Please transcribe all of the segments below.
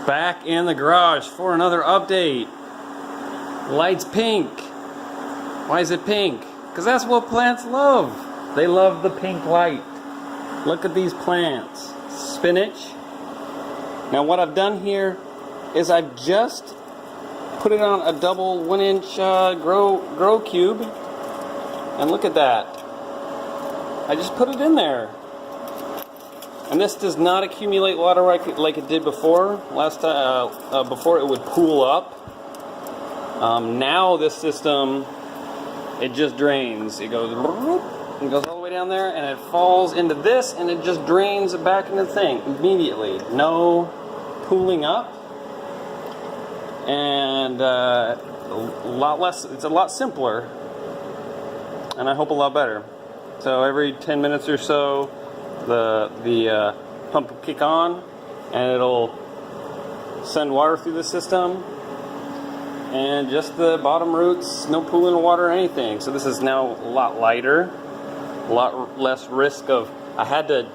Back in the garage for another update. Light's pink. Why is it pink? Because that's what plants love. They love the pink light. Look at these plants. Spinach. Now what I've done here is I've just put it on a double 1-inch grow cube. And look at that. I just put it in there. And this does not accumulate water like it did before. Last time, before it would pool up. Now this system, it just drains. It goes all the way down there, and it falls into this, and it just drains back into the thing immediately. No pooling up, and a lot less. It's a lot simpler, and I hope a lot better. So every 10 minutes or so, the pump will kick on, and it'll send water through the system, and just the bottom roots, no pooling of water or anything. So this is now a lot lighter, a lot less risk of. I had to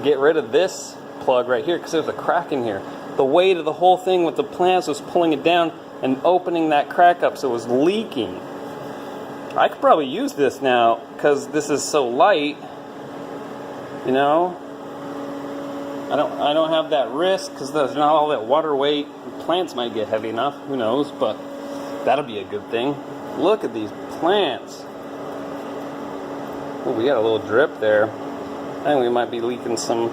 get rid of this plug right here because there's a crack in here. The weight of the whole thing with the plants was pulling it down and opening that crack up, so it was leaking. I could probably use this now because this is so light. You know, I don't have that risk because there's not all that water weight. Plants might get heavy enough, who knows, but that'll be a good thing. Look at these plants. Oh, we got a little drip there. I think we might be leaking some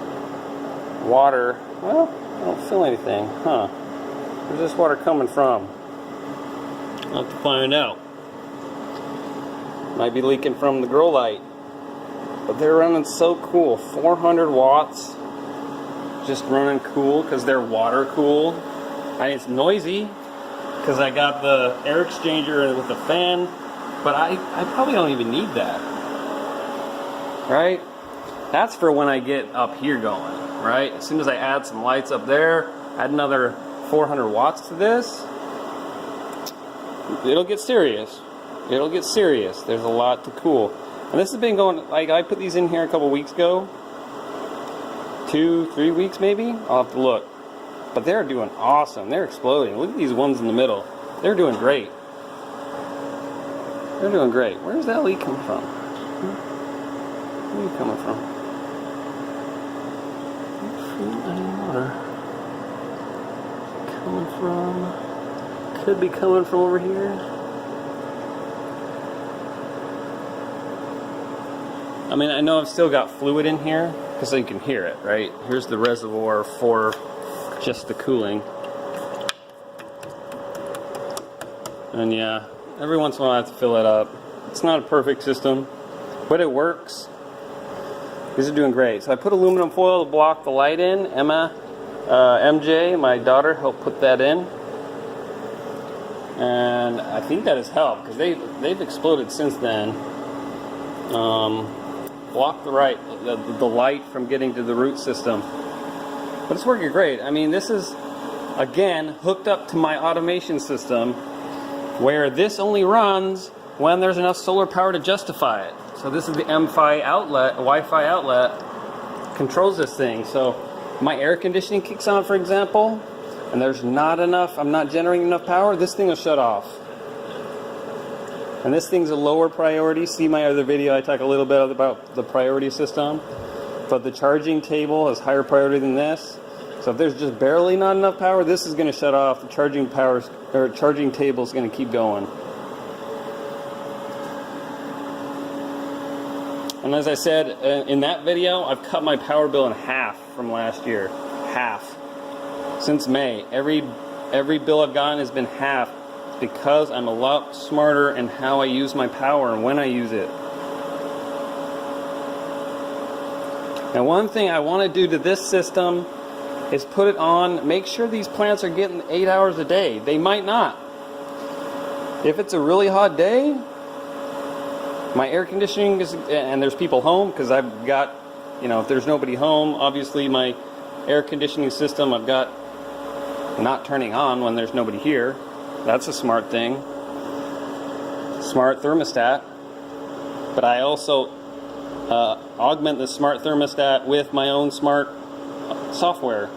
water. Well, I don't feel anything, huh? Where's this water coming from? I'll have to find out. Might be leaking from the grow light. But they're running so cool. 400 watts. Just running cool because they're water cooled. And it's noisy because I got the air exchanger with the fan. But I probably don't even need that. Right? That's for when I get up here going. Right? As soon as I add some lights up there, add another 400 watts to this, it'll get serious. It'll get serious. There's a lot to cool. And this has been going, like, I put these in here a couple weeks ago. 2-3 weeks maybe? I'll have to look. But they're doing awesome. They're exploding. Look at these ones in the middle. They're doing great. They're doing great. Where's that leak coming from? Where are you coming from? Water. Coming from... Could be coming from over here. I mean, I know I've still got fluid in here, because you can hear it, right? Here's the reservoir for just the cooling. And yeah, every once in a while I have to fill it up. It's not a perfect system, but it works. These are doing great. So I put aluminum foil to block the light in. MJ, my daughter, helped put that in. And I think that has helped, because they've exploded since then. Block the light from getting to the root system. But it's working great. I mean, this is, again, hooked up to my automation system, where this only runs when there's enough solar power to justify it. So this is the Wi-Fi outlet, controls this thing. So my air conditioning kicks on, for example, and there's not enough, I'm not generating enough power, this thing will shut off. And this thing's a lower priority. See my other video, I talk a little bit about the priority system. But the charging table is higher priority than this. So if there's just barely not enough power, this is going to shut off. The charging table is going to keep going. And as I said in that video, I've cut my power bill in half from last year. Half. Since May. Every bill I've gotten has been half. Because I'm a lot smarter in how I use my power and when I use it. Now, one thing I want to do to this system is put it on, make sure these plants are getting 8 hours a day. They might not. If it's a really hot day, my air conditioning is, and there's people home, because I've got, you know, if there's nobody home, obviously my air conditioning system I've got not turning on when there's nobody here. That's a smart thing. Smart thermostat. But I also augment the smart thermostat with my own smart software.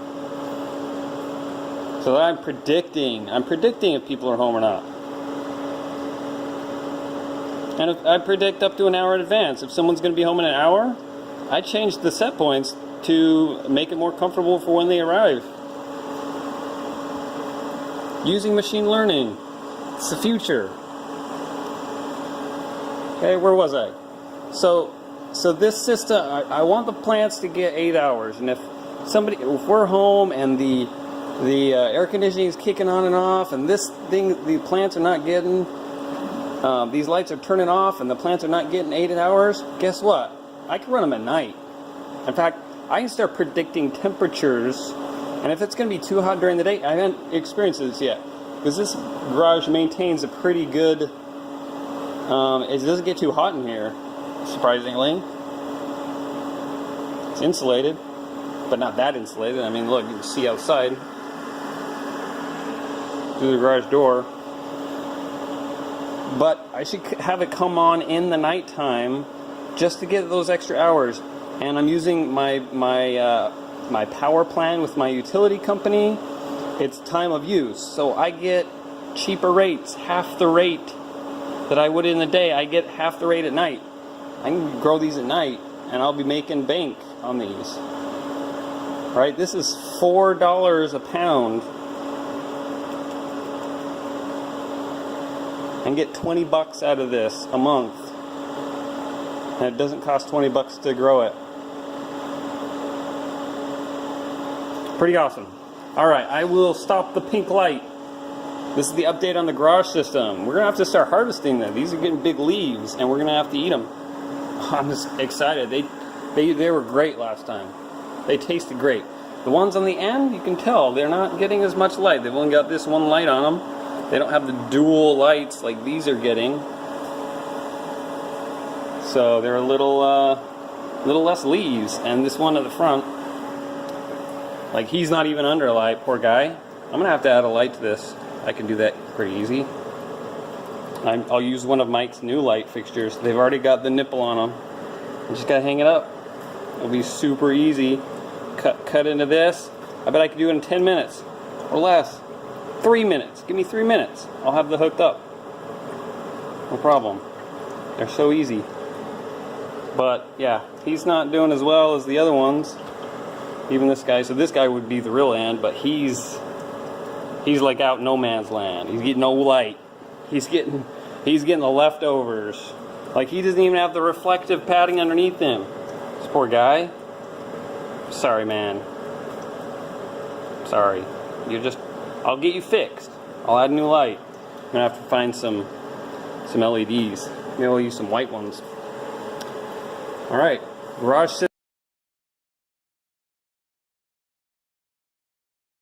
So that I'm predicting if people are home or not. And if I predict up to an hour in advance. If someone's going to be home in an hour, I change the set points to make it more comfortable for when they arrive. Using machine learning. It's the future. Okay, where was I? So this system, I want the plants to get 8 hours, and if we're home and the air conditioning is kicking on and off, and the plants are not getting, these lights are turning off, and the plants are not getting 8 hours. Guess what? I can run them at night. In fact, I can start predicting temperatures, and if it's going to be too hot during the day, I haven't experienced this yet, because this garage maintains a pretty good. It doesn't get too hot in here, surprisingly. It's insulated, but not that insulated. I mean, look, you can see outside through the garage door. But I should have it come on in the nighttime just to get those extra hours. And I'm using my power plan with my utility company. It's time of use, so I get cheaper rates, half the rate that I would in the day. I get half the rate at night. I can grow these at night, and I'll be making bank on these. Right? This is $4 a pound, and get 20 bucks out of this a month. And it doesn't cost 20 bucks to grow it. Pretty awesome. All right, I will stop the pink light. This is the update on the garage system. We're going to have to start harvesting them. These are getting big leaves, and we're going to have to eat them. I'm just excited. They were great last time. They tasted great. The ones on the end, you can tell, they're not getting as much light. They've only got this one light on them. They don't have the dual lights like these are getting. So they're a little less leaves. And this one at the front, like he's not even under a light, poor guy. I'm going to have to add a light to this. I can do that pretty easy. I'll use one of Mike's new light fixtures. They've already got the nipple on them. I just gotta hang it up. It'll be super easy. Cut into this. I bet I could do it in 10 minutes or less. 3 minutes. Give me 3 minutes. I'll have the hooked up. No problem. They're so easy. But yeah, he's not doing as well as the other ones. Even this guy. So this guy would be the real end, but he's like out no man's land. He's getting no light. He's getting the leftovers. Like he doesn't even have the reflective padding underneath him. This poor guy. Sorry, man. Sorry. I'll get you fixed. I'll add a new light. I'm gonna have to find some LEDs. Maybe I'll use some white ones. All right, garage system.